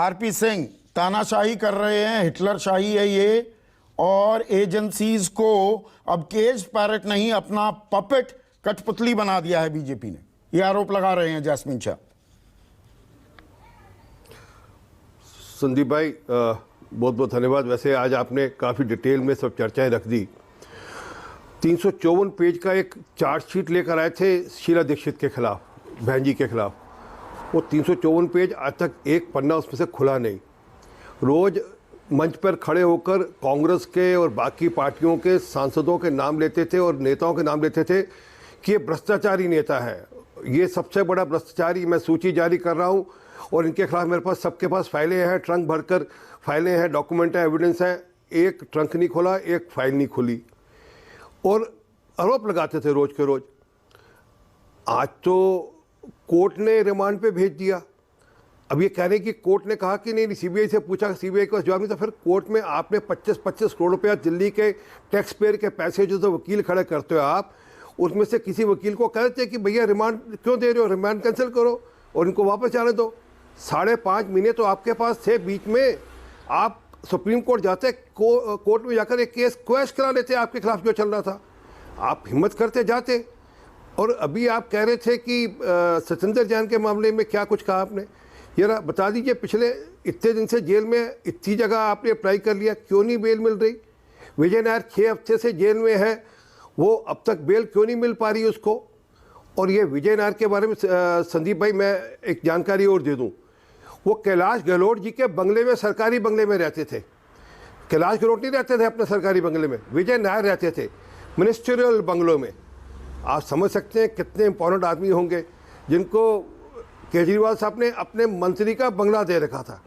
RP Singh तानाशाही कर रहे हैं, हिटलर शाही है ये, और एजेंसीज को अब केज पैरट नहीं अपना पपेट कठपुतली बना दिया है बीजेपी ने, ये आरोप लगा रहे हैं जैस्मिन शाह। संदीप भाई बहुत बहुत धन्यवाद। वैसे आज आपने काफ़ी डिटेल में सब चर्चाएं रख दी। 354 पेज का एक चार्जशीट लेकर आए थे शीला दीक्षित के खिलाफ, बहन जी के खिलाफ। वो 354 पेज आज तक एक पन्ना उसमें से खुला नहीं। रोज़ मंच पर खड़े होकर कांग्रेस के और बाकी पार्टियों के सांसदों के नाम लेते थे और नेताओं के नाम लेते थे कि ये भ्रष्टाचारी नेता है, ये सबसे बड़ा भ्रष्टाचारी, मैं सूची जारी कर रहा हूँ और इनके खिलाफ मेरे पास सबके पास फाइलें हैं, ट्रंक भरकर फाइलें हैं, डॉक्यूमेंट है, एविडेंस है। एक ट्रंक नहीं खोला, एक फाइल नहीं खुली और आरोप लगाते थे रोज के रोज। आज तो कोर्ट ने रिमांड पे भेज दिया। अब ये कह रहे हैं कि कोर्ट ने कहा कि नहीं, सीबीआई से पूछा, सीबीआई के पास जवाब नहीं था। फिर कोर्ट में आपने 25-25 करोड़ रुपया दिल्ली के टैक्स पेयर के पैसे जो तो वकील खड़े करते हो आप, उसमें से किसी वकील को कह देते कि भैया रिमांड क्यों दे रहे हो, रिमांड कैंसिल करो और इनको वापस जाने दो। 5.5 महीने तो आपके पास थे, बीच में आप सुप्रीम कोर्ट जाते, कोर्ट में जाकर एक केस क्वैश करा लेते आपके खिलाफ जो चल रहा था, आप हिम्मत करते जाते। और अभी आप कह रहे थे कि सत्येंद्र जैन के मामले में क्या कुछ कहा आपने, जरा बता दीजिए। पिछले इतने दिन से जेल में इतनी जगह आपने अप्लाई कर लिया, क्यों नहीं बेल मिल रही? विजय नायर 6 हफ्ते से जेल में है, वो अब तक बेल क्यों नहीं मिल पा रही उसको? और ये विजय नायर के बारे में संदीप भाई मैं एक जानकारी और दे दूं, वो कैलाश गहलोत जी के बंगले में, सरकारी बंगले में रहते थे। कैलाश गहलोत नहीं रहते थे अपने सरकारी बंगले में, विजय नायर रहते थे मिनिस्ट्रियल बंगलों में। आप समझ सकते हैं कितने इंपॉर्टेंट आदमी होंगे जिनको केजरीवाल साहब ने अपने मंत्री का बंगला दे रखा था।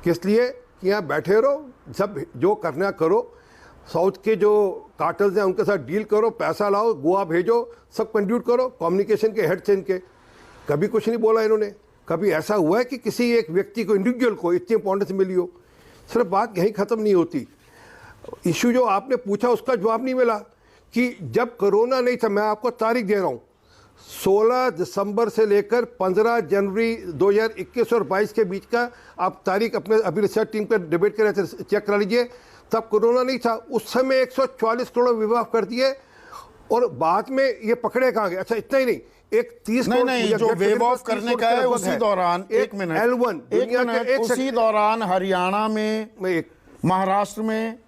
किस लिए? कि यहाँ बैठे रहो, सब जो करना करो, साउथ के जो कार्टल्स हैं उनके साथ डील करो, पैसा लाओ, गोवा भेजो, सब कंट्रीब्यूट करो। कम्युनिकेशन के हेड थे इनके, कभी कुछ नहीं बोला इन्होंने। कभी ऐसा हुआ है कि किसी एक व्यक्ति को, इंडिविजुअल को इतनी इंपॉर्टेंस मिली हो? सिर्फ बात यहीं ख़त्म नहीं होती। इशू जो आपने पूछा उसका जवाब नहीं मिला कि जब कोरोना नहीं था, मैं आपको तारीख दे रहा हूँ, 16 दिसंबर से लेकर 15 जनवरी 2021 और 22 के बीच का आप तारीख अपने अभी रिसर्च टीम पर डिबेट कर रहे थे, चेक करा लीजिए। तब कोरोना नहीं था, उस समय 144 करोड़ विवाह कर दिए और बाद में ये पकड़े कहाँ गए? अच्छा इतना ही नहीं, एक 30 नहीं, जो वेव ऑफ करने का है उसी दौरान, एक मिनट, उसी दौरान हरियाणा में, महाराष्ट्र में,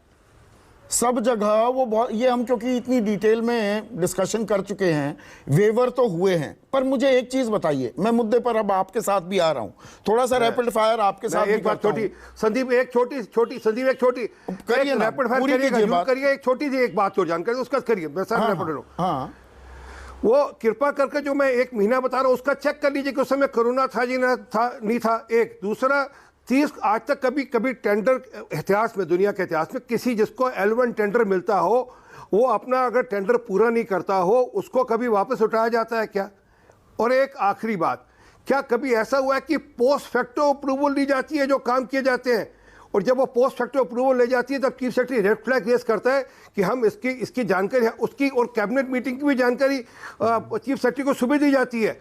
सब जगह वो बहुत, ये हम क्योंकि इतनी डिटेल में डिस्कशन कर चुके हैं, वेवर तो हुए हैं। पर मुझे एक चीज बताइए, मैं मुद्दे पर अब आपके साथ भी आ रहा हूं, थोड़ा सा रैपिड फायर आपके साथ। एक बात छोटी संदीप, एक छोटी संदीप, एक छोटी करिए ना, रैपिड फायर करिए, एक छोटी सी एक बात और जानकारी उसका करिए, मैं सारा रैपिड हूं। हाँ, वो कृपा करके जो मैं 1 महीना बता रहा हूं उसका चेक कर लीजिए कि उस समय कोरोना था जी ना था, नहीं था। एक दूसरा, 30 आज तक कभी टेंडर इतिहास में, दुनिया के इतिहास में किसी जिसको L1 टेंडर मिलता हो, वो अपना अगर टेंडर पूरा नहीं करता हो उसको कभी वापस उठाया जाता है क्या? और एक आखिरी बात, क्या कभी ऐसा हुआ है कि पोस्ट फैक्टो अप्रूवल ली जाती है जो काम किए जाते हैं, और जब वो पोस्ट फैक्टो अप्रूवल ले जाती है तब chief secretary red flag raise करता है कि हम इसकी जानकारी, उसकी और कैबिनेट मीटिंग की भी जानकारी चीफ सेक्रेटरी को सुबह दी जाती है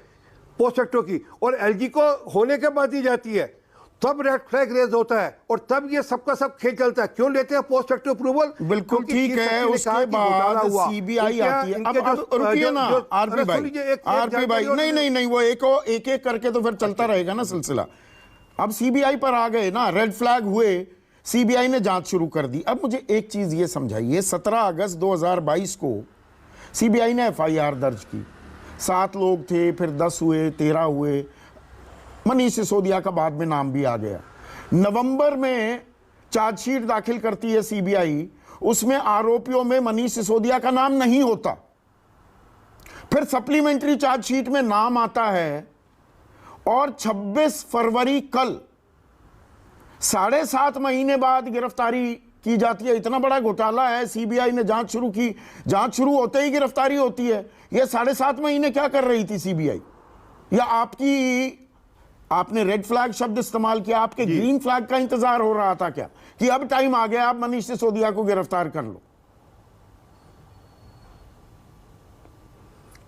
पोस्ट फैक्टो की, और LG को होने के बाद दी जाती है, तब रेड फ्लैग रेज होता है और तब ये सबका सब खेल चलता है। क्यों लेते हैं पोस्ट फैक्टो अप्रूवल? बिल्कुल ठीक है, उसके बाद सीबीआई आती है। अब रुकिए ना आरपी भाई, नहीं, वो एक करके तो फिर चलता रहेगा ना सिलसिला। अब सीबीआई पर आ गए ना, रेड फ्लैग हुए, सीबीआई ने जांच शुरू कर दी। अब मुझे एक चीज ये समझाइए, 17 अगस्त 2022 को सीबीआई ने FIR दर्ज की, 7 लोग थे, फिर 10 हुए, 13 हुए, मनीष सिसोदिया का बाद में नाम भी आ गया। नवंबर में चार्जशीट दाखिल करती है सीबीआई, उसमें आरोपियों में मनीष सिसोदिया का नाम नहीं होता। फिर सप्लीमेंट्री चार्जशीट में नाम आता है और 26 फरवरी कल, 7.5 महीने बाद गिरफ्तारी की जाती है। इतना बड़ा घोटाला है, सीबीआई ने जांच शुरू की, जांच शुरू होते ही गिरफ्तारी होती है। यह 7.5 महीने क्या कर रही थी सीबीआई? या आपने रेड फ्लैग शब्द इस्तेमाल किया, आपके ग्रीन फ्लैग का इंतजार हो रहा था क्या कि अब टाइम आ गया, आप मनीष सिसोदिया को गिरफ्तार कर लो?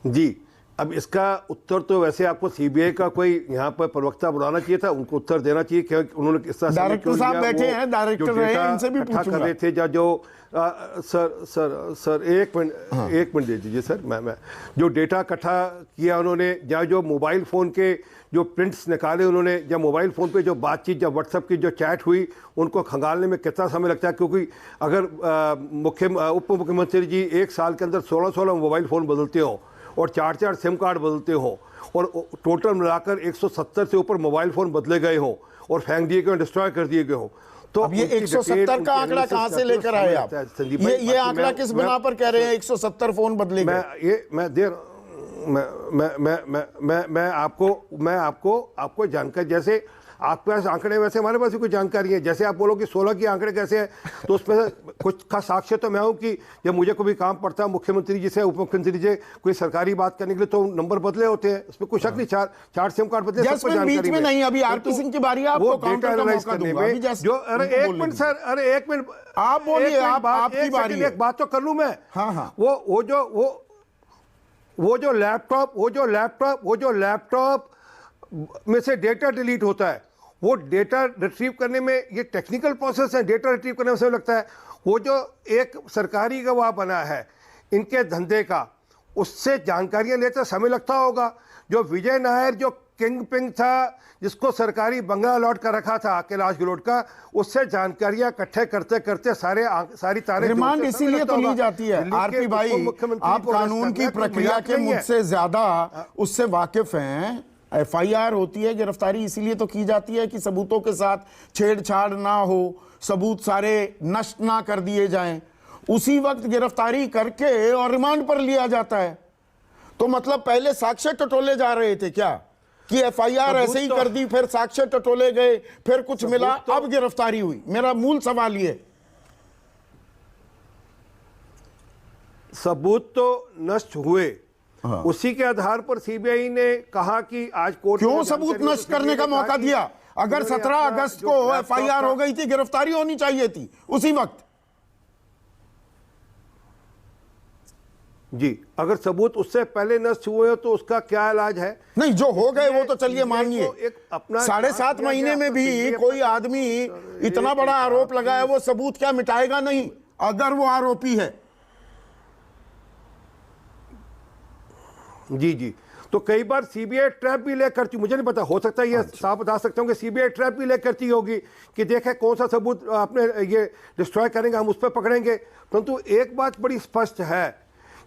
जी, अब इसका उत्तर तो वैसे आपको सीबीआई का कोई यहाँ पर प्रवक्ता बुलाना चाहिए था, उनको उत्तर देना चाहिए कि उन्होंने किस तरह डायरेक्टर साहब बैठे हैं, डायरेक्टर रहे हैं, इनसे भी पूछूंगा। कर रहे थे जो सर एक मिनट दे दीजिए सर। मैं जो डेटा इकट्ठा किया उन्होंने, या जो मोबाइल फ़ोन के जो प्रिंट्स निकाले उन्होंने, या मोबाइल फ़ोन पे जो बातचीत, जब व्हाट्सएप की जो चैट हुई, उनको खंगालने में कितना समय लगता है, क्योंकि अगर उप मुख्यमंत्री जी एक साल के अंदर 16 मोबाइल फ़ोन बदलते हो और 4 सिम कार्ड बदलते हो और टोटल मिलाकर 170 से ऊपर मोबाइल फ़ोन बदले गए हो और फेंक दिए गए, डिस्ट्रॉय कर दिए गए हो, तो अब ये 170 का आंकड़ा कहां से लेकर आए आप? ये आंकड़ा किस बिना पर कह रहे हैं 170 फोन बदले गए? मैं आपको जानकारी, जैसे आपके पास आंकड़े वैसे हमारे पास भी कुछ जानकारी है। जैसे आप बोलो कि 16 के आंकड़े कैसे हैं, तो उसमें कुछ का साक्ष्य तो मैं हूं कि जब मुझे कोई काम पड़ता है मुख्यमंत्री जी से, उप मुख्यमंत्री जी कोई सरकारी बात करने के लिए, तो नंबर बदले होते हैं, इसमें कोई शक नहीं। 4 सिम कार्ड बदले, सबको जानकारी में नहीं। अभी आरपी सिंह की बारी है, आपको काउंटर का मौका दूंगा। जो एक मिनट सर, अरे एक मिनट आप बोलिए, आपकी बारी। एक बात तो कर लूं मैं। हाँ, वो जो लैपटॉप में से डेटा डिलीट होता है, वो डेटा रिट्रीव करने में ये टेक्निकल प्रोसेस है, डेटा रिट्रीव करने में समय लगता है। वो जो एक सरकारी गवाह बना है इनके धंधे का, उससे जानकारियां लेते समय लगता होगा। जो विजय नायर जो किंग पिंग था, जिसको सरकारी बंगला अलॉट कर रखा था कैलाश गहलोत का, उससे जानकारियां इकट्ठे करते करते सारी तारें, रिमांड इसीलिए तो ली जाती है। आरपी भाई, आप कानून की प्रक्रिया के मुझसे ज्यादा उससे वाकिफ हैं। एफआईआर होती है, गिरफ्तारी इसीलिए तो की जाती है कि सबूतों के साथ छेड़छाड़ ना हो, सबूत सारे नष्ट ना कर दिए जाएं। उसी वक्त गिरफ्तारी करके और रिमांड पर लिया जाता है। तो मतलब पहले साक्ष्य टटोले जा रहे थे क्या, कि एफआईआर ऐसे ही कर दी, फिर साक्ष्य टटोले गए, फिर कुछ मिला, अब गिरफ्तारी हुई? मेरा मूल सवाल ये। सबूत तो नष्ट हुए, उसी के आधार पर सीबीआई ने कहा कि आज कोर्ट क्यों सबूत नष्ट करने का मौका दिया? अगर 17 अगस्त को एफआईआर हो गई थी, गिरफ्तारी होनी चाहिए थी उसी वक्त। जी, अगर सबूत उससे पहले नष्ट हुए हो तो उसका क्या इलाज है? नहीं, जो हो गए वो तो चलिए मानिए। 7.5 महीने में भी कोई आदमी इतना बड़ा आरोप लगाया, वो सबूत क्या मिटाएगा? नहीं, अगर वो आरोपी है। जी, तो कई बार सीबीआई ट्रैप भी ले करती, मुझे नहीं पता, हो सकता है ये साफ बता सकता हूँ कि सीबीआई ट्रैप भी ले करती होगी कि देखें कौन सा सबूत आपने ये डिस्ट्रॉय करेंगे, हम उस पर पकड़ेंगे। परंतु एक बात बड़ी स्पष्ट है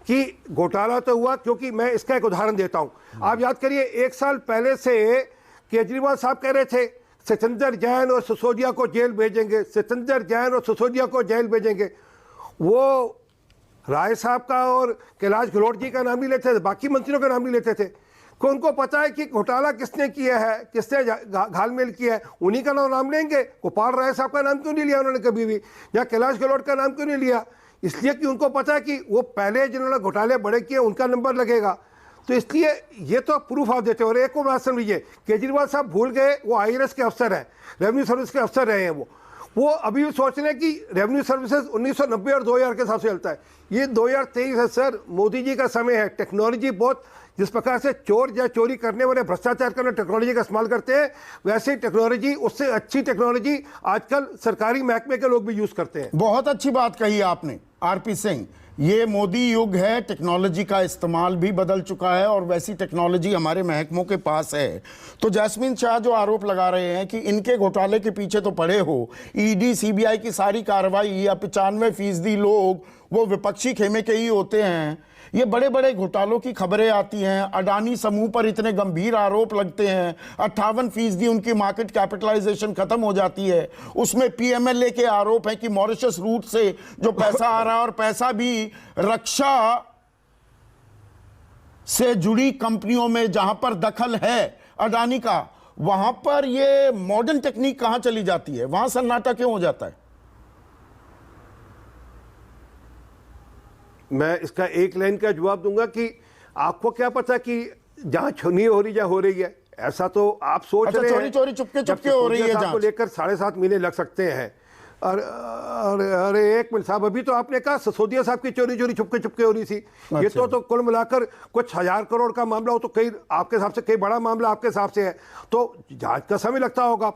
कि घोटाला तो हुआ, क्योंकि मैं इसका एक उदाहरण देता हूँ। आप याद करिए, 1 साल पहले से केजरीवाल साहब कह रहे थे सत्येंद्र जैन और सिसोदिया को जेल भेजेंगे, सत्येंद्र जैन और सिसोदिया को जेल भेजेंगे। वो राय साहब का और कैलाश गहलोत जी का नाम नहीं लेते थे, बाकी मंत्रियों का नाम नहीं लेते थे, कि उनको पता है कि घोटाला किसने किया है, किसने घालमेल किया है, उन्हीं का नाम लेंगे। गोपाल राय साहब का नाम क्यों नहीं लिया उन्होंने कभी भी, या कैलाश गहलोत का नाम क्यों नहीं लिया? इसलिए कि उनको पता है कि वो पहले जिन्होंने घोटाले बड़े किए उनका नंबर लगेगा। तो इसलिए ये तो प्रूफ आप देते हो। और एक और बात समझ लीजिए, केजरीवाल साहब भूल गए, वो IRS के अफसर हैं, रेवेन्यू सर्विस के अफसर रहे हैं। वो अभी भी सोच रहे हैं कि रेवेन्यू सर्विसेज 1990 और 2000 के हिसाब से चलता है। ये 2023 है सर, मोदी जी का समय है। टेक्नोलॉजी बहुत, जिस प्रकार से चोर या चोरी करने वाले भ्रष्टाचार करने टेक्नोलॉजी का इस्तेमाल करते हैं, वैसे टेक्नोलॉजी, उससे अच्छी टेक्नोलॉजी आजकल सरकारी महकमे के लोग भी यूज करते हैं। बहुत अच्छी बात कही आपने आरपी सिंह। ये मोदी युग है, टेक्नोलॉजी का इस्तेमाल भी बदल चुका है और वैसी टेक्नोलॉजी हमारे महकमों के पास है। तो जैस्मिन शाह जो आरोप लगा रहे हैं कि इनके घोटाले के पीछे तो पड़े हो, ईडी सीबीआई की सारी कार्रवाई या 95% लोग वो विपक्षी खेमे के ही होते हैं, ये बड़े बड़े घोटालों की खबरें आती हैं, अडानी समूह पर इतने गंभीर आरोप लगते हैं, 58% उनकी मार्केट कैपिटलाइजेशन खत्म हो जाती है, उसमें पीएमएलए के आरोप हैं कि मॉरिशस रूट से जो पैसा आ रहा है और पैसा भी रक्षा से जुड़ी कंपनियों में जहां पर दखल है अडानी का, वहां पर ये मॉडर्न टेक्निक कहां चली जाती है? वहां सन्नाटा क्यों हो जाता है? मैं इसका एक लाइन का जवाब दूंगा कि आपको क्या पता कि जहां छुनी हो रही, जहां हो रही है, ऐसा तो आप सोच रहे हैं। चोरी चोरी चुपके चुपके हो रही है, को लेकर 7.5 महीने लग सकते हैं। अरे अरे एक मिनट साहब, अभी तो आपने कहा सिसोदिया साहब की चोरी चुपके हो रही थी। ये तो कुल मिलाकर कुछ 1000 करोड़ का मामला हो तो कई आपके हिसाब से कई बड़ा मामला आपके हिसाब से है, तो जांच का समय लगता होगा।